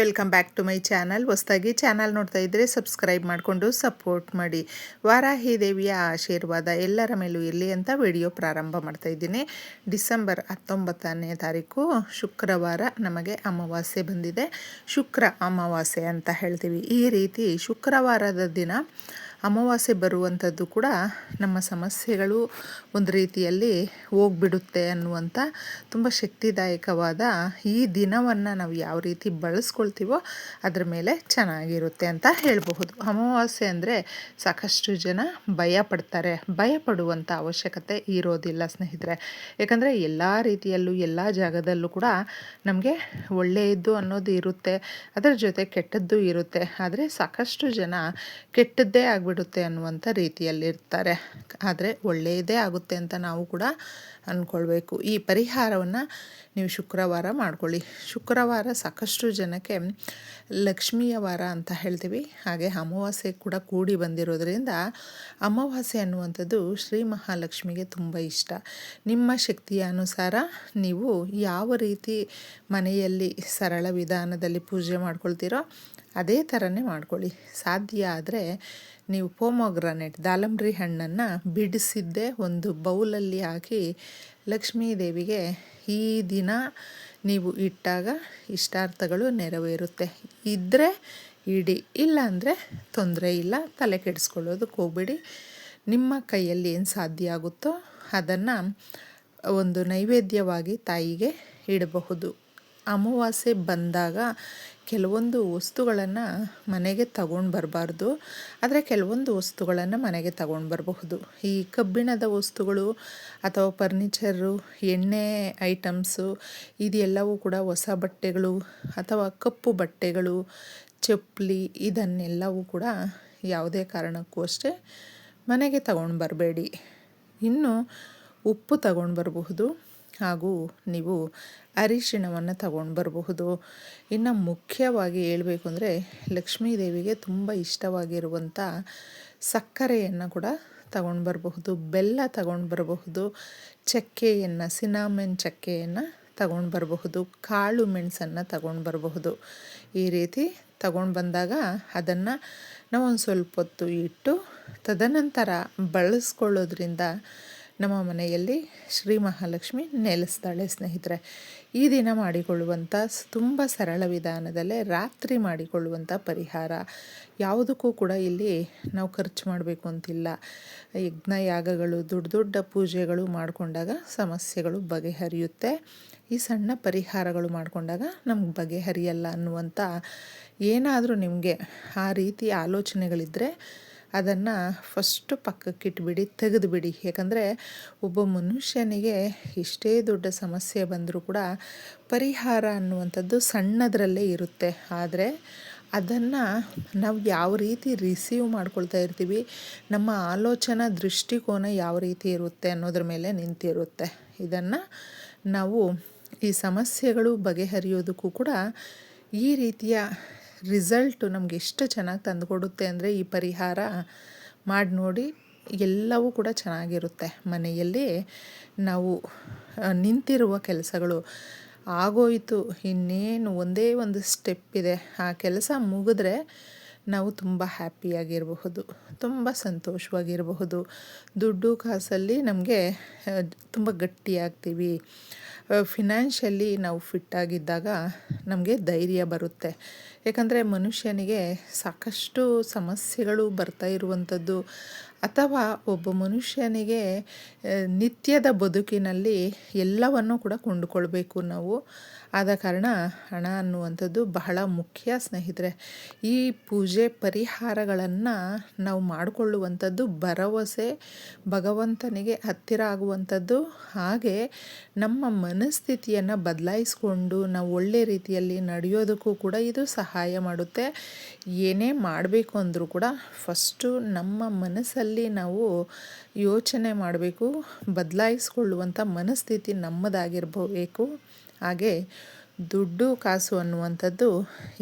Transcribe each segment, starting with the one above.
Welcome back to my channel. ಹೊಸದಾಗಿ channel ನೋಡ್ತಾ ಇದ್ದರೆ ಸಬ್ಸ್ಕ್ರೈಬ್ ಮಾಡಿಕೊಂಡು ಸಪೋರ್ಟ್ ಮಾಡಿ. ವಾರಾಹಿ ದೇವಿಯ ಆಶೀರ್ವಾದ ಎಲ್ಲರ ಮೇಲೂ ಇರಲಿ ಅಂತ ವಿಡಿಯೋ ಪ್ರಾರಂಭ ಮಾಡ್ತಾ ಇದ್ದೀನಿ. ಡಿಸೆಂಬರ್ 19ನೇ ತಾರೀಕು ಶುಕ್ರವಾರ ನಮಗೆ ಅಮಾವಾಸ್ಯೆ ಬಂದಿದೆ. ಶುಕ್ರ ಅಮಾವಾಸ್ಯೆ ಅಂತ ಹೇಳ್ತೀವಿ. ಈ ರೀತಿ ಶುಕ್ರವಾರದ ದಿನ ಅಮಾವಾಸ್ಯೆ ಬರುವಂಥದ್ದು ಕೂಡ ನಮ್ಮ ಸಮಸ್ಯೆಗಳು ಒಂದು ರೀತಿಯಲ್ಲಿ ಹೋಗ್ಬಿಡುತ್ತೆ ಅನ್ನುವಂಥ ತುಂಬ ಶಕ್ತಿದಾಯಕವಾದ ಈ ದಿನವನ್ನು ನಾವು ಯಾವ ರೀತಿ ಬಳಸ್ಕೊಳ್ತೀವೋ ಅದ್ರ ಮೇಲೆ ಚೆನ್ನಾಗಿರುತ್ತೆ ಅಂತ ಹೇಳಬಹುದು. ಅಮಾವಾಸ್ಯೆ ಅಂದರೆ ಸಾಕಷ್ಟು ಜನ ಭಯಪಡ್ತಾರೆ. ಭಯಪಡುವಂಥ ಅವಶ್ಯಕತೆ ಇರೋದಿಲ್ಲ ಸ್ನೇಹಿತರೆ. ಯಾಕಂದರೆ ಎಲ್ಲ ರೀತಿಯಲ್ಲೂ ಎಲ್ಲ ಜಾಗದಲ್ಲೂ ಕೂಡ ನಮಗೆ ಒಳ್ಳೆಯದು ಅನ್ನೋದು ಇರುತ್ತೆ, ಅದರ ಜೊತೆ ಕೆಟ್ಟದ್ದು ಇರುತ್ತೆ. ಆದರೆ ಸಾಕಷ್ಟು ಜನ ಕೆಟ್ಟದ್ದೇ ಆಗಿಬಿಡುತ್ತೆ ಅನ್ನುವಂಥ ರೀತಿಯಲ್ಲಿರ್ತಾರೆ. ಆದರೆ ಒಳ್ಳೆಯದೇ ಆಗುತ್ತೆ ಅಂತ ನಾವು ಕೂಡ ಅಂದ್ಕೊಳ್ಬೇಕು. ಈ ಪರಿಹಾರವನ್ನು ನೀವು ಶುಕ್ರವಾರ ಮಾಡ್ಕೊಳ್ಳಿ. ಶುಕ್ರವಾರ ಸಾಕಷ್ಟು ಜನಕ್ಕೆ ಲಕ್ಷ್ಮಿಯ ವಾರ ಅಂತ ಹೇಳ್ತೀವಿ. ಹಾಗೆ ಅಮಾವಾಸ್ಯೆ ಕೂಡ ಕೂಡಿ ಬಂದಿರೋದ್ರಿಂದ ಅಮಾವಾಸ್ಯೆ ಅನ್ನುವಂಥದ್ದು ಶ್ರೀ ಮಹಾಲಕ್ಷ್ಮಿಗೆ ತುಂಬ ಇಷ್ಟ. ನಿಮ್ಮ ಶಕ್ತಿಯ ಅನುಸಾರ ನೀವು ಯಾವ ರೀತಿ ಮನೆಯಲ್ಲಿ ಸರಳ ವಿಧಾನದಲ್ಲಿ ಪೂಜೆ ಮಾಡ್ಕೊಳ್ತೀರೋ ಅದೇ ಥರನೇ ಮಾಡ್ಕೊಳ್ಳಿ. ಸಾಧ್ಯ ಆದರೆ ನೀವು ಪೋಮೊಗ್ರಾನೇಟ್ ದಾಳಂಬ್ರಿ ಹಣ್ಣನ್ನು ಬಿಡಿಸಿದ್ದೇ ಒಂದು ಬೌಲಲ್ಲಿ ಹಾಕಿ ಲಕ್ಷ್ಮೀ ದೇವಿಗೆ ಈ ದಿನ ನೀವು ಇಟ್ಟಾಗ ಇಷ್ಟಾರ್ಥಗಳು ನೆರವೇರುತ್ತೆ. ಇದ್ದರೆ ಇಡಿ, ಇಲ್ಲ ಅಂದರೆ ತೊಂದರೆ ಇಲ್ಲ, ತಲೆ ಕೆಡಿಸ್ಕೊಳ್ಳೋದಕ್ಕೆ ಹೋಗ್ಬೇಡಿ. ನಿಮ್ಮ ಕೈಯಲ್ಲಿ ಏನು ಸಾಧ್ಯ ಆಗುತ್ತೋ ಅದನ್ನು ಒಂದು ನೈವೇದ್ಯವಾಗಿ ತಾಯಿಗೆ ಇಡಬಹುದು. ಅಮಾವಾಸ್ಯೆ ಬಂದಾಗ ಕೆಲವೊಂದು ವಸ್ತುಗಳನ್ನು ಮನೆಗೆ ತಗೊಂಡು ಬರಬಾರ್ದು, ಆದರೆ ಕೆಲವೊಂದು ವಸ್ತುಗಳನ್ನು ಮನೆಗೆ ತಗೊಂಡು ಬರಬಹುದು. ಈ ಕಬ್ಬಿಣದ ವಸ್ತುಗಳು ಅಥವಾ ಫರ್ನಿಚರು, ಎಣ್ಣೆ ಐಟಮ್ಸು, ಇದೆಲ್ಲವೂ ಕೂಡ ಹೊಸ ಬಟ್ಟೆಗಳು ಅಥವಾ ಕಪ್ಪು ಬಟ್ಟೆಗಳು, ಚಪ್ಪಲಿ, ಇದನ್ನೆಲ್ಲವೂ ಕೂಡ ಯಾವುದೇ ಕಾರಣಕ್ಕೂ ಅಷ್ಟೇ ಮನೆಗೆ ತಗೊಂಡು ಬರಬೇಡಿ. ಇನ್ನು ಉಪ್ಪು ತಗೊಂಡು ಬರಬಹುದು, ಹಾಗೂ ನೀವು ಅರಿಶಿಣವನ್ನು ತಗೊಂಡು ಬರಬಹುದು. ಇನ್ನು ಮುಖ್ಯವಾಗಿ ಹೇಳಬೇಕು ಅಂದರೆ ಲಕ್ಷ್ಮೀ ದೇವಿಗೆ ತುಂಬ ಇಷ್ಟವಾಗಿರುವಂಥ ಸಕ್ಕರೆಯನ್ನು ಕೂಡ ತಗೊಂಡು ಬರಬಹುದು, ಬೆಲ್ಲ ತಗೊಂಡು ಬರಬಹುದು, ಚಕ್ಕೆಯನ್ನು, ಸಿನಾಮೆನ್ ಚಕ್ಕೆಯನ್ನು ತಗೊಂಡು ಬರಬಹುದು, ಕಾಳು ಮೆಣಸನ್ನು ತಗೊಂಡು ಬರಬಹುದು. ಈ ರೀತಿ ತಗೊಂಡು ಬಂದಾಗ ಅದನ್ನು ನಾವು ಒಂದು ಸ್ವಲ್ಪ ಹೊತ್ತು ಇಟ್ಟು ತದನಂತರ ಬಳಸ್ಕೊಳ್ಳೋದ್ರಿಂದ ನಮ್ಮ ಮನೆಯಲ್ಲಿ ಶ್ರೀ ಮಹಾಲಕ್ಷ್ಮಿ ನೆಲೆಸ್ತಾಳೆ ಸ್ನೇಹಿತರೆ. ಈ ದಿನ ಮಾಡಿಕೊಳ್ಳುವಂಥ ತುಂಬ ಸರಳ ವಿಧಾನದಲ್ಲೇ ರಾತ್ರಿ ಮಾಡಿಕೊಳ್ಳುವಂಥ ಪರಿಹಾರ. ಯಾವುದಕ್ಕೂ ಕೂಡ ಇಲ್ಲಿ ನಾವು ಖರ್ಚು ಮಾಡಬೇಕು ಅಂತಿಲ್ಲ. ಯಜ್ಞ ಯಾಗಗಳು, ದೊಡ್ಡ ದೊಡ್ಡ ಪೂಜೆಗಳು ಮಾಡಿಕೊಂಡಾಗ ಸಮಸ್ಯೆಗಳು ಬಗೆಹರಿಯುತ್ತೆ. ಈ ಸಣ್ಣ ಪರಿಹಾರಗಳು ಮಾಡಿಕೊಂಡಾಗ ನಮ್ಗೆ ಬಗೆಹರಿಯಲ್ಲ ಅನ್ನುವಂಥ ಏನಾದರೂ ನಿಮಗೆ ಆ ರೀತಿ ಆಲೋಚನೆಗಳಿದ್ದರೆ ಅದನ್ನು ಫಸ್ಟು ಪಕ್ಕಕ್ಕಿಟ್ಬಿಡಿ, ತೆಗೆದುಬಿಡಿ. ಯಾಕಂದರೆ ಒಬ್ಬ ಮನುಷ್ಯನಿಗೆ ಎಷ್ಟೇ ದೊಡ್ಡ ಸಮಸ್ಯೆ ಬಂದರೂ ಕೂಡ ಪರಿಹಾರ ಅನ್ನುವಂಥದ್ದು ಸಣ್ಣದರಲ್ಲೇ ಇರುತ್ತೆ. ಆದರೆ ಅದನ್ನು ನಾವು ಯಾವ ರೀತಿ ರಿಸೀವ್ ಮಾಡ್ಕೊಳ್ತಾ ಇರ್ತೀವಿ, ನಮ್ಮ ಆಲೋಚನಾ ದೃಷ್ಟಿಕೋನ ಯಾವ ರೀತಿ ಇರುತ್ತೆ ಅನ್ನೋದ್ರ ಮೇಲೆ ನಿಂತಿರುತ್ತೆ. ಇದನ್ನು ನಾವು ಈ ಸಮಸ್ಯೆಗಳು ಬಗೆಹರಿಯೋದಕ್ಕೂ ಕೂಡ ಈ ರೀತಿಯ ರಿಸಲ್ಟು ನಮಗೆ ಎಷ್ಟು ಚೆನ್ನಾಗಿ ತಂದುಕೊಡುತ್ತೆ ಅಂದರೆ ಈ ಪರಿಹಾರ ಮಾಡಿ ನೋಡಿ, ಎಲ್ಲವೂ ಕೂಡ ಚೆನ್ನಾಗಿರುತ್ತೆ. ಮನೆಯಲ್ಲಿ ನಾವು ನಿಂತಿರುವ ಕೆಲಸಗಳು ಆಗೋಯಿತು, ಇನ್ನೇನು ಒಂದೇ ಒಂದು ಸ್ಟೆಪ್ ಇದೆ, ಆ ಕೆಲಸ ಮುಗಿದ್ರೆ ನಾವು ತುಂಬ ಹ್ಯಾಪಿಯಾಗಿರಬಹುದು, ತುಂಬ ಸಂತೋಷವಾಗಿರಬಹುದು. ದುಡ್ಡು ಕಾಸಲ್ಲಿ ನಮಗೆ ತುಂಬ ಗಟ್ಟಿಯಾಗ್ತೀವಿ. ಫಿನಾನ್ಷಿಯಲಿ ನಾವು ಫಿಟ್ಟಾಗಿದ್ದಾಗ ನಮಗೆ ಧೈರ್ಯ ಬರುತ್ತೆ. ಯಾಕಂದರೆ ಮನುಷ್ಯನಿಗೆ ಸಾಕಷ್ಟು ಸಮಸ್ಯೆಗಳು ಬರ್ತಾ ಇರುವಂಥದ್ದು, ಅಥವಾ ಒಬ್ಬ ಮನುಷ್ಯನಿಗೆ ನಿತ್ಯದ ಬದುಕಿನಲ್ಲಿ ಎಲ್ಲವನ್ನೂ ಕೂಡ ಕೊಂಡುಕೊಳ್ಬೇಕು ನಾವು. ಆದ ಕಾರಣ ಹಣ ಅನ್ನುವಂಥದ್ದು ಬಹಳ ಮುಖ್ಯ ಸ್ನೇಹಿತರೆ. ಈ ಪೂಜೆ ಪರಿಹಾರಗಳನ್ನು ನಾವು ಮಾಡಿಕೊಳ್ಳುವಂಥದ್ದು ಭರವಸೆ, ಭಗವಂತನಿಗೆ ಹತ್ತಿರ ಆಗುವಂಥದ್ದು, ಹಾಗೆ ನಮ್ಮ ಮನಸ್ಥಿತಿಯನ್ನು ಬದಲಾಯಿಸ್ಕೊಂಡು ನಾವು ಒಳ್ಳೆ ರೀತಿಯಲ್ಲಿ ನಡೆಯೋದಕ್ಕೂ ಕೂಡ ಇದು ಸಹಾಯ ಮಾಡುತ್ತೆ. ಏನೇ ಮಾಡಬೇಕು ಅಂದರೂ ಕೂಡ ಫಸ್ಟು ನಮ್ಮ ಮನಸ್ಸಲ್ಲಿ ನಾವು ಯೋಚನೆ ಮಾಡಬೇಕು, ಬದಲಾಯಿಸ್ಕೊಳ್ಳುವಂಥ ಮನಸ್ಥಿತಿ ನಮ್ಮದಾಗಿರಬೇಕು. ಹಾಗೆ ದುಡ್ಡು ಕಾಸು ಅನ್ನುವಂಥದ್ದು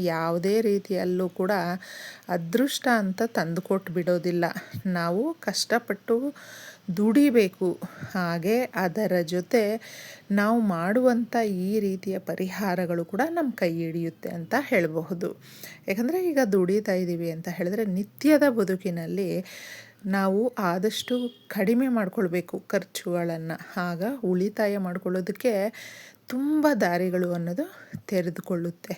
ಯಾವುದೇ ರೀತಿಯಲ್ಲೂ ಕೂಡ ಅದೃಷ್ಟ ಅಂತ ತಂದುಕೊಟ್ಟು ಬಿಡೋದಿಲ್ಲ. ನಾವು ಕಷ್ಟಪಟ್ಟು ದುಡಿಬೇಕು. ಹಾಗೆ ಅದರ ಜೊತೆ ನಾವು ಮಾಡುವಂಥ ಈ ರೀತಿಯ ಪರಿಹಾರಗಳು ಕೂಡ ನಮ್ಮ ಕೈ ಹಿಡಿಯುತ್ತೆ ಅಂತ ಹೇಳಬಹುದು. ಯಾಕಂದರೆ ಈಗ ದುಡಿತಾ ಇದ್ದೀವಿ ಅಂತ ಹೇಳಿದ್ರೆ ನಿತ್ಯದ ಬದುಕಿನಲ್ಲಿ ನಾವು ಆದಷ್ಟು ಕಡಿಮೆ ಮಾಡಿಕೊಳ್ಬೇಕು ಖರ್ಚುಗಳನ್ನು. ಆಗ ಉಳಿತಾಯ ಮಾಡ್ಕೊಳ್ಳೋದಕ್ಕೆ ತುಂಬ ದಾರಿಗಳು ಅನ್ನೋದು ತೆರೆದುಕೊಳ್ಳುತ್ತೆ.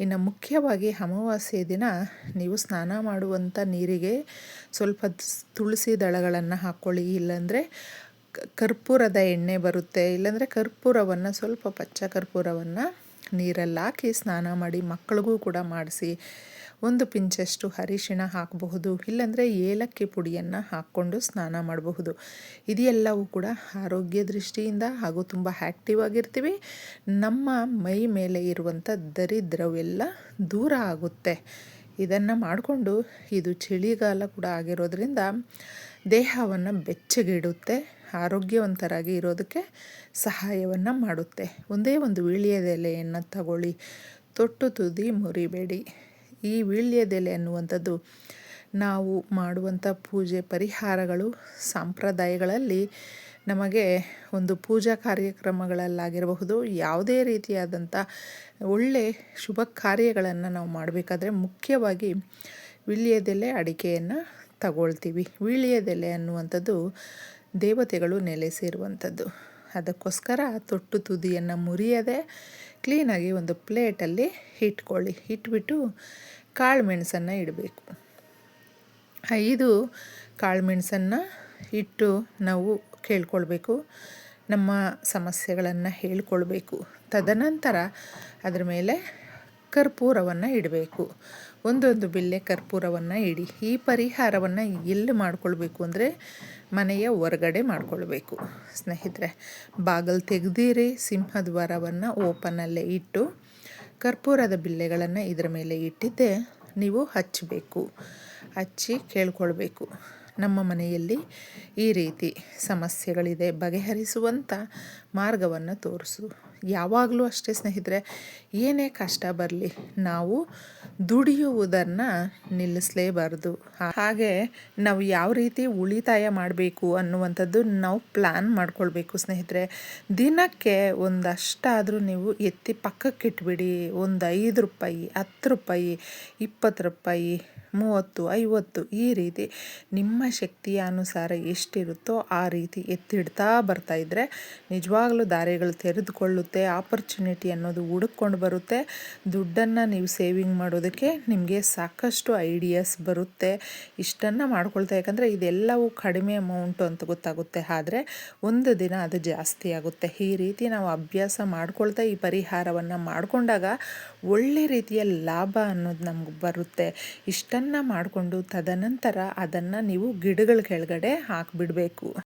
ಇನ್ನು ಮುಖ್ಯವಾಗಿ ಅಮಾವಾಸ್ಯೆ ದಿನ ನೀವು ಸ್ನಾನ ಮಾಡುವಂಥ ನೀರಿಗೆ ಸ್ವಲ್ಪ ತುಳಸಿ ದಳಗಳನ್ನು ಹಾಕ್ಕೊಳ್ಳಿ. ಇಲ್ಲಾಂದರೆ ಕರ್ಪೂರದ ಎಣ್ಣೆ ಬರುತ್ತೆ, ಇಲ್ಲಾಂದರೆ ಕರ್ಪೂರವನ್ನು ಸ್ವಲ್ಪ ಪಚ್ಚ ಕರ್ಪೂರವನ್ನು ನೀರಲ್ಲಿ ಹಾಕಿ ಸ್ನಾನ ಮಾಡಿ. ಮಕ್ಕಳಿಗೂ ಕೂಡ ಮಾಡಿಸಿ. ಒಂದು ಪಿಂಚಷ್ಟು ಅರಿಶಿಣ ಹಾಕಬಹುದು, ಇಲ್ಲಾಂದರೆ ಏಲಕ್ಕಿ ಪುಡಿಯನ್ನು ಹಾಕ್ಕೊಂಡು ಸ್ನಾನ ಮಾಡಬಹುದು. ಇದೆಲ್ಲವೂ ಕೂಡ ಆರೋಗ್ಯ ದೃಷ್ಟಿಯಿಂದ ಹಾಗೂ ತುಂಬ ಆ್ಯಕ್ಟಿವ್ ಆಗಿರ್ತೀವಿ. ನಮ್ಮ ಮೈ ಮೇಲೆ ಇರುವಂಥ ದರಿದ್ರವೆಲ್ಲ ದೂರ ಆಗುತ್ತೆ. ಇದನ್ನು ಮಾಡಿಕೊಂಡು, ಇದು ಚಳಿಗಾಲ ಕೂಡ ಆಗಿರೋದ್ರಿಂದ ದೇಹವನ್ನು ಬೆಚ್ಚಗಿಡುತ್ತೆ, ಆರೋಗ್ಯವಂತರಾಗಿ ಇರೋದಕ್ಕೆ ಸಹಾಯವನ್ನು ಮಾಡುತ್ತೆ. ಒಂದೇ ಒಂದು ವೀಳ್ಯದೆಲೆಯನ್ನು ತಗೊಳ್ಳಿ, ತೊಟ್ಟು ತುದಿ ಮುರಿಬೇಡಿ. ಈ ವೀಳ್ಯದೆಲೆ ಅನ್ನುವಂಥದ್ದು ನಾವು ಮಾಡುವಂಥ ಪೂಜೆ ಪರಿಹಾರಗಳು ಸಂಪ್ರದಾಯಗಳಲ್ಲಿ ನಮಗೆ ಒಂದು ಪೂಜಾ ಕಾರ್ಯಕ್ರಮಗಳಲ್ಲಾಗಿರಬಹುದು, ಯಾವುದೇ ರೀತಿಯಾದಂಥ ಒಳ್ಳೆ ಶುಭ ಕಾರ್ಯಗಳನ್ನು ನಾವು ಮಾಡಬೇಕಾದ್ರೆ ಮುಖ್ಯವಾಗಿ ವೀಳ್ಯದೆಲೆ ಅಡಿಕೆಯನ್ನು ತಗೊಳ್ತೀವಿ. ವೀಳ್ಯದೆಲೆ ಅನ್ನುವಂಥದ್ದು ದೇವತೆಗಳು ನೆಲೆಸಿರುವಂಥದ್ದು. ಅದಕ್ಕೋಸ್ಕರ ತೊಟ್ಟು ತುದಿಯನ್ನು ಮುರಿಯದೆ ಕ್ಲೀನಾಗಿ ಒಂದು ಪ್ಲೇಟಲ್ಲಿ ಇಟ್ಕೊಳ್ಳಿ. ಇಟ್ಬಿಟ್ಟು ಕಾಳು ಮೆಣಸನ್ನು ಇಡಬೇಕು. 5 ಕಾಳು ಮೆಣಸನ್ನು ಇಟ್ಟು ನಾವು ಕೇಳ್ಕೊಳ್ಬೇಕು, ನಮ್ಮ ಸಮಸ್ಯೆಗಳನ್ನು ಹೇಳ್ಕೊಳ್ಬೇಕು. ತದನಂತರ ಅದರ ಮೇಲೆ ಕರ್ಪೂರವನ್ನು ಇಡಬೇಕು. ಒಂದೊಂದು ಬಿಲ್ಲೆ ಕರ್ಪೂರವನ್ನು ಇಡಿ. ಈ ಪರಿಹಾರವನ್ನು ಎಲ್ಲಿ ಮಾಡ್ಕೊಳ್ಬೇಕು ಅಂದರೆ ಮನೆಯ ಹೊರಗಡೆ ಮಾಡ್ಕೊಳ್ಬೇಕು ಸ್ನೇಹಿತರೆ. ಬಾಗಿಲು ತೆಗೆದಿರಿ, ಸಿಂಹದ್ವಾರವನ್ನು ಓಪನಲ್ಲೇ ಇಟ್ಟು ಕರ್ಪೂರದ ಬಿಲ್ಲೆಗಳನ್ನು ಇದರ ಮೇಲೆ ಇಟ್ಟಿದ್ದೆ ನೀವು ಹಚ್ಚಬೇಕು. ಹಚ್ಚಿ ಕೇಳ್ಕೊಳ್ಬೇಕು, ನಮ್ಮ ಮನೆಯಲ್ಲಿ ಈ ರೀತಿ ಸಮಸ್ಯೆಗಳಿದೆ, ಬಗೆಹರಿಸುವಂಥ ಮಾರ್ಗವನ್ನು ತೋರಿಸು. ಯಾವಾಗಲೂ ಅಷ್ಟೇ ಸ್ನೇಹಿತರೆ, ಏನೇ ಕಷ್ಟ ಬರಲಿ ನಾವು ದುಡಿಯುವುದನ್ನು ನಿಲ್ಲಿಸಲೇಬಾರ್ದು. ಹಾಗೆ ನಾವು ಯಾವ ರೀತಿ ಉಳಿತಾಯ ಮಾಡಬೇಕು ಅನ್ನುವಂಥದ್ದು ನಾವು ಪ್ಲ್ಯಾನ್ ಮಾಡ್ಕೊಳ್ಬೇಕು ಸ್ನೇಹಿತರೆ. ದಿನಕ್ಕೆ ಒಂದಷ್ಟಾದರೂ ನೀವು ಎತ್ತಿ ಪಕ್ಕಕ್ಕಿಟ್ಬಿಡಿ. ಒಂದು 5 ರೂಪಾಯಿ, 10 ರೂಪಾಯಿ, 20 ರೂಪಾಯಿ, 30, 50 ಈ ರೀತಿ ನಿಮ್ಮ ಶಕ್ತಿಯ ಅನುಸಾರ ಎಷ್ಟಿರುತ್ತೋ ಆ ರೀತಿ ಎತ್ತಿಡ್ತಾ ಬರ್ತಾಯಿದ್ರೆ ನಿಜವಾಗ್ಲೂ ದಾರಿಗಳು ತೆರೆದುಕೊಳ್ಳುತ್ತೆ. ಆಪರ್ಚುನಿಟಿ ಅನ್ನೋದು ಹುಡುಕೊಂಡು ಬರುತ್ತೆ. ದುಡ್ಡನ್ನು ನೀವು ಸೇವಿಂಗ್ ಮಾಡೋದಕ್ಕೆ ನಿಮಗೆ ಸಾಕಷ್ಟು ಐಡಿಯಾಸ್ ಬರುತ್ತೆ. ಇಷ್ಟನ್ನು ಮಾಡ್ಕೊಳ್ತಾ, ಯಾಕಂದರೆ ಇದೆಲ್ಲವೂ ಕಡಿಮೆ ಅಮೌಂಟು ಅಂತ ಗೊತ್ತಾಗುತ್ತೆ, ಆದರೆ ಒಂದು ದಿನ ಅದು ಜಾಸ್ತಿ ಆಗುತ್ತೆ. ಈ ರೀತಿ ನಾವು ಅಭ್ಯಾಸ ಮಾಡ್ಕೊಳ್ತಾ ಈ ಪರಿಹಾರವನ್ನು ಮಾಡಿಕೊಂಡಾಗ ಒಳ್ಳೆ ರೀತಿಯ ಲಾಭ ಅನ್ನೋದು ನಮ್ಗೆ ಬರುತ್ತೆ. ಇಷ್ಟನ್ನು ಮಾಡಿಕೊಂಡು ತದನಂತರ ಅದನ್ನು ನೀವು ಗಿಡಗಳ ಕೆಳಗಡೆ ಹಾಕಿಬಿಡಬೇಕು.